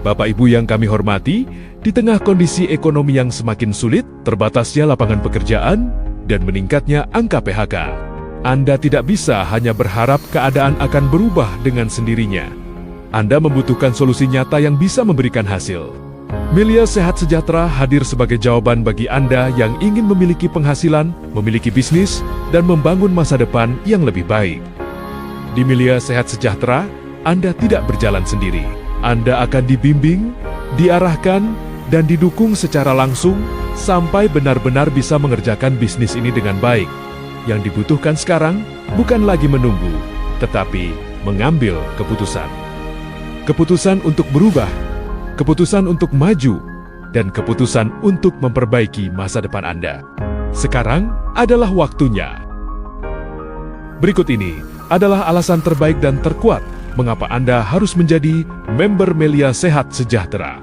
Bapak Ibu yang kami hormati, di tengah kondisi ekonomi yang semakin sulit, terbatasnya lapangan pekerjaan, dan meningkatnya angka PHK, Anda tidak bisa hanya berharap keadaan akan berubah dengan sendirinya. Anda membutuhkan solusi nyata yang bisa memberikan hasil. Melia Sehat Sejahtera hadir sebagai jawaban bagi Anda yang ingin memiliki penghasilan, memiliki bisnis, dan membangun masa depan yang lebih baik. Di Melia Sehat Sejahtera, Anda tidak berjalan sendiri. Anda akan dibimbing, diarahkan, dan didukung secara langsung sampai benar-benar bisa mengerjakan bisnis ini dengan baik. Yang dibutuhkan sekarang bukan lagi menunggu, tetapi mengambil keputusan. Keputusan untuk berubah, keputusan untuk maju, dan keputusan untuk memperbaiki masa depan Anda. Sekarang adalah waktunya. Berikut ini adalah alasan terbaik dan terkuat mengapa Anda harus menjadi member Melia Sehat Sejahtera.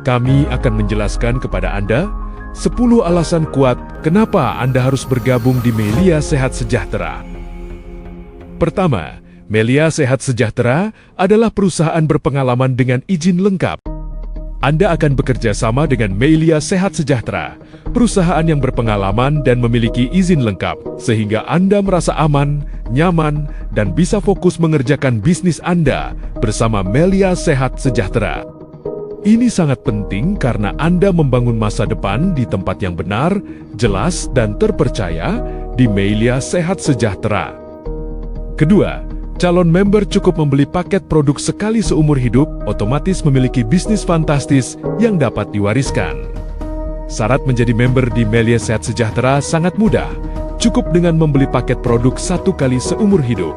Kami akan menjelaskan kepada Anda 10 alasan kuat kenapa Anda harus bergabung di Melia Sehat Sejahtera. Pertama, Melia Sehat Sejahtera adalah perusahaan berpengalaman dengan izin lengkap. Anda akan bekerja sama dengan Melia Sehat Sejahtera, perusahaan yang berpengalaman dan memiliki izin lengkap, sehingga Anda merasa aman, nyaman, dan bisa fokus mengerjakan bisnis Anda bersama Melia Sehat Sejahtera. Ini sangat penting karena Anda membangun masa depan di tempat yang benar, jelas, dan terpercaya di Melia Sehat Sejahtera. Kedua, calon member cukup membeli paket produk sekali seumur hidup, otomatis memiliki bisnis fantastis yang dapat diwariskan. Syarat menjadi member di Melia Sehat Sejahtera sangat mudah. Cukup dengan membeli paket produk 1 kali seumur hidup.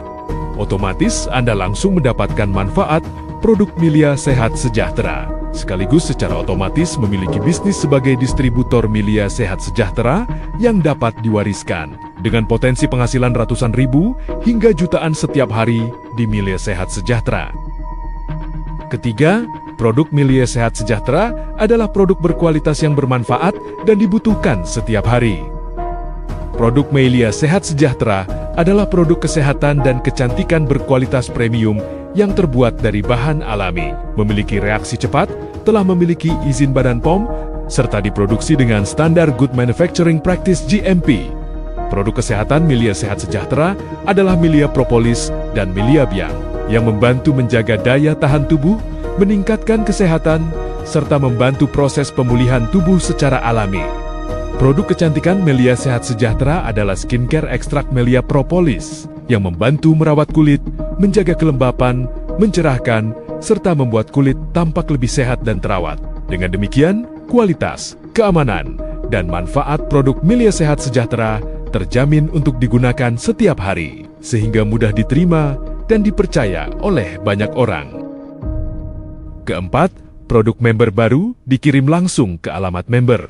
Otomatis Anda langsung mendapatkan manfaat produk Melia Sehat Sejahtera. Sekaligus secara otomatis memiliki bisnis sebagai distributor Melia Sehat Sejahtera yang dapat diwariskan. Dengan potensi penghasilan ratusan ribu hingga jutaan setiap hari di Melia Sehat Sejahtera. Ketiga, produk Melia Sehat Sejahtera adalah produk berkualitas yang bermanfaat dan dibutuhkan setiap hari. Produk Melia Sehat Sejahtera adalah produk kesehatan dan kecantikan berkualitas premium yang terbuat dari bahan alami, memiliki reaksi cepat, telah memiliki izin Badan POM, serta diproduksi dengan standar Good Manufacturing Practice GMP. Produk kesehatan Melia Sehat Sejahtera adalah Melia Propolis dan Melia Biang yang membantu menjaga daya tahan tubuh, meningkatkan kesehatan, serta membantu proses pemulihan tubuh secara alami. Produk kecantikan Melia Sehat Sejahtera adalah skincare ekstrak Melia Propolis yang membantu merawat kulit, menjaga kelembapan, mencerahkan, serta membuat kulit tampak lebih sehat dan terawat. Dengan demikian, kualitas, keamanan, dan manfaat produk Melia Sehat Sejahtera terjamin untuk digunakan setiap hari, sehingga mudah diterima dan dipercaya oleh banyak orang. Keempat, produk member baru dikirim langsung ke alamat member.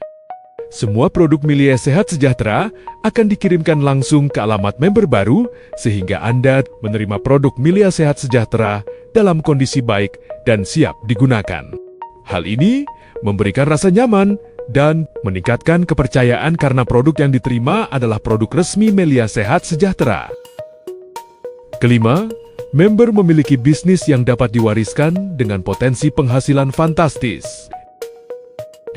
Semua produk Melia Sehat Sejahtera akan dikirimkan langsung ke alamat member baru, sehingga Anda menerima produk Melia Sehat Sejahtera dalam kondisi baik dan siap digunakan. Hal ini memberikan rasa nyaman dan meningkatkan kepercayaan karena produk yang diterima adalah produk resmi Melia Sehat Sejahtera. Kelima, member memiliki bisnis yang dapat diwariskan dengan potensi penghasilan fantastis.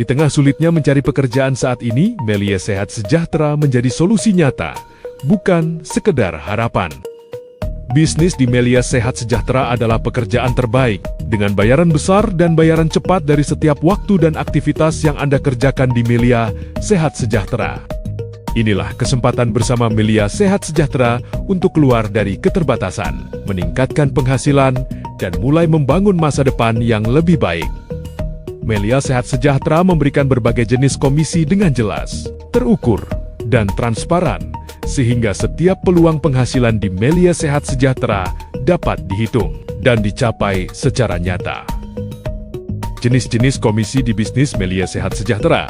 Di tengah sulitnya mencari pekerjaan saat ini, Melia Sehat Sejahtera menjadi solusi nyata, bukan sekedar harapan. Bisnis di Melia Sehat Sejahtera adalah pekerjaan terbaik, dengan bayaran besar dan bayaran cepat dari setiap waktu dan aktivitas yang Anda kerjakan di Melia Sehat Sejahtera. Inilah kesempatan bersama Melia Sehat Sejahtera untuk keluar dari keterbatasan, meningkatkan penghasilan, dan mulai membangun masa depan yang lebih baik. Melia Sehat Sejahtera memberikan berbagai jenis komisi dengan jelas, terukur, dan transparan, sehingga setiap peluang penghasilan di Melia Sehat Sejahtera dapat dihitung dan dicapai secara nyata. Jenis-jenis komisi di bisnis Melia Sehat Sejahtera.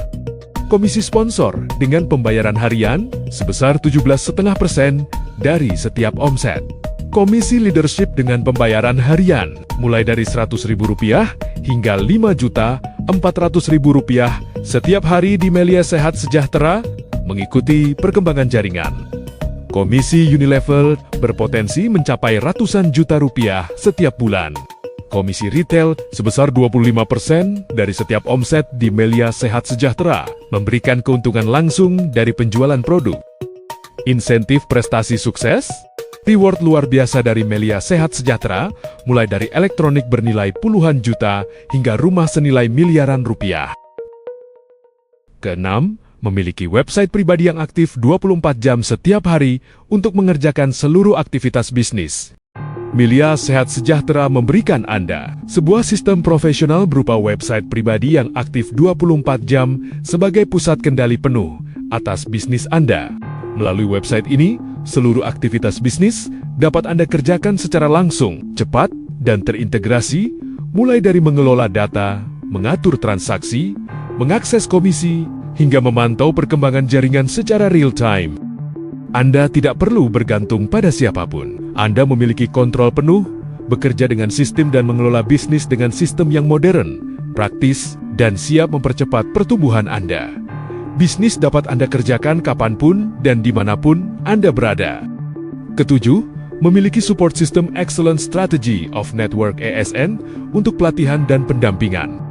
Komisi sponsor dengan pembayaran harian sebesar 17,5% dari setiap omset. Komisi leadership dengan pembayaran harian mulai dari Rp100.000 hingga Rp5.400.000 setiap hari di Melia Sehat Sejahtera mengikuti perkembangan jaringan. Komisi Unilevel berpotensi mencapai ratusan juta rupiah setiap bulan. Komisi retail sebesar 25% dari setiap omset di Melia Sehat Sejahtera, memberikan keuntungan langsung dari penjualan produk. Insentif prestasi sukses, reward luar biasa dari Melia Sehat Sejahtera, mulai dari elektronik bernilai puluhan juta hingga rumah senilai miliaran rupiah. Keenam, memiliki website pribadi yang aktif 24 jam setiap hari untuk mengerjakan seluruh aktivitas bisnis. Melia Sehat Sejahtera memberikan Anda sebuah sistem profesional berupa website pribadi yang aktif 24 jam sebagai pusat kendali penuh atas bisnis Anda. Melalui website ini, seluruh aktivitas bisnis dapat Anda kerjakan secara langsung, cepat, dan terintegrasi, mulai dari mengelola data, mengatur transaksi, mengakses komisi, hingga memantau perkembangan jaringan secara real-time. Anda tidak perlu bergantung pada siapapun. Anda memiliki kontrol penuh, bekerja dengan sistem dan mengelola bisnis dengan sistem yang modern, praktis, dan siap mempercepat pertumbuhan Anda. Bisnis dapat Anda kerjakan kapanpun dan dimanapun Anda berada. Ketujuh, memiliki support system Excellent Strategy of Network (ESN) untuk pelatihan dan pendampingan.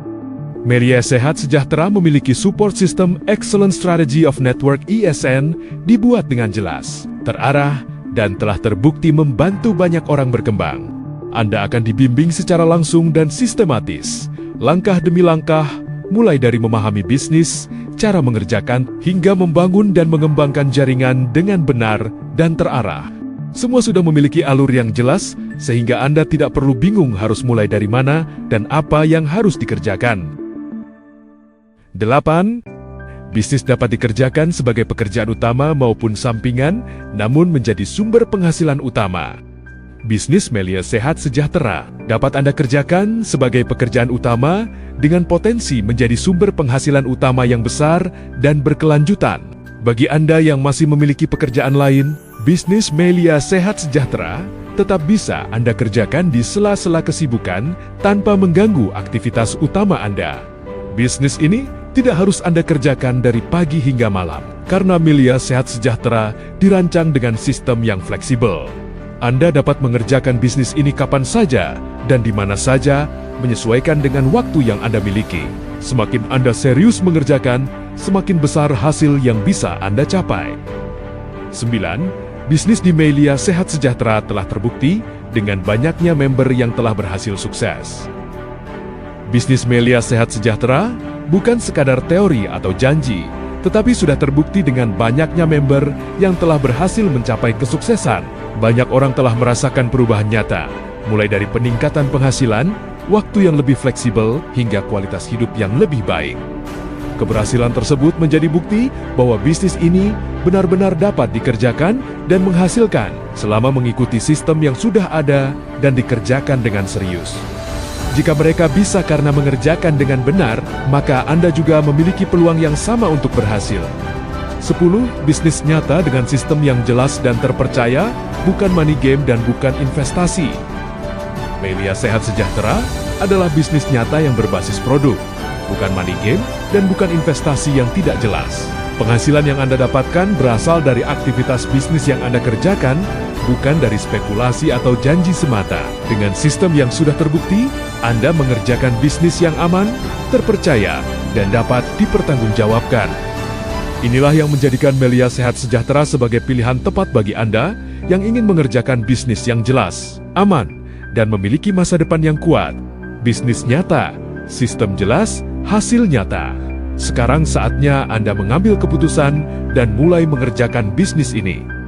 Melia Sehat Sejahtera memiliki support system Excellent Strategy of Network (ESN) dibuat dengan jelas, terarah, dan telah terbukti membantu banyak orang berkembang. Anda akan dibimbing secara langsung dan sistematis, langkah demi langkah, mulai dari memahami bisnis, cara mengerjakan, hingga membangun dan mengembangkan jaringan dengan benar dan terarah. Semua sudah memiliki alur yang jelas, sehingga Anda tidak perlu bingung harus mulai dari mana dan apa yang harus dikerjakan. 8. Bisnis dapat dikerjakan sebagai pekerjaan utama maupun sampingan, namun menjadi sumber penghasilan utama. Bisnis Melia Sehat Sejahtera dapat Anda kerjakan sebagai pekerjaan utama dengan potensi menjadi sumber penghasilan utama yang besar dan berkelanjutan. Bagi Anda yang masih memiliki pekerjaan lain, bisnis Melia Sehat Sejahtera tetap bisa Anda kerjakan di sela-sela kesibukan tanpa mengganggu aktivitas utama Anda. Bisnis ini tidak harus Anda kerjakan dari pagi hingga malam, karena Melia Sehat Sejahtera dirancang dengan sistem yang fleksibel. Anda dapat mengerjakan bisnis ini kapan saja dan di mana saja, menyesuaikan dengan waktu yang Anda miliki. Semakin Anda serius mengerjakan, semakin besar hasil yang bisa Anda capai. 9. Bisnis di Melia Sehat Sejahtera telah terbukti dengan banyaknya member yang telah berhasil sukses. Bisnis Melia Sehat Sejahtera bukan sekadar teori atau janji, tetapi sudah terbukti dengan banyaknya member yang telah berhasil mencapai kesuksesan. Banyak orang telah merasakan perubahan nyata, mulai dari peningkatan penghasilan, waktu yang lebih fleksibel, hingga kualitas hidup yang lebih baik. Keberhasilan tersebut menjadi bukti bahwa bisnis ini benar-benar dapat dikerjakan dan menghasilkan selama mengikuti sistem yang sudah ada dan dikerjakan dengan serius. Jika mereka bisa karena mengerjakan dengan benar, maka Anda juga memiliki peluang yang sama untuk berhasil. 10. Bisnis nyata dengan sistem yang jelas dan terpercaya, bukan money game dan bukan investasi. Melia Sehat Sejahtera adalah bisnis nyata yang berbasis produk, bukan money game dan bukan investasi yang tidak jelas. Penghasilan yang Anda dapatkan berasal dari aktivitas bisnis yang Anda kerjakan, bukan dari spekulasi atau janji semata. Dengan sistem yang sudah terbukti, Anda mengerjakan bisnis yang aman, terpercaya, dan dapat dipertanggungjawabkan. Inilah yang menjadikan Melia Sehat Sejahtera sebagai pilihan tepat bagi Anda yang ingin mengerjakan bisnis yang jelas, aman, dan memiliki masa depan yang kuat. Bisnis nyata, sistem jelas, hasil nyata. Sekarang saatnya Anda mengambil keputusan dan mulai mengerjakan bisnis ini.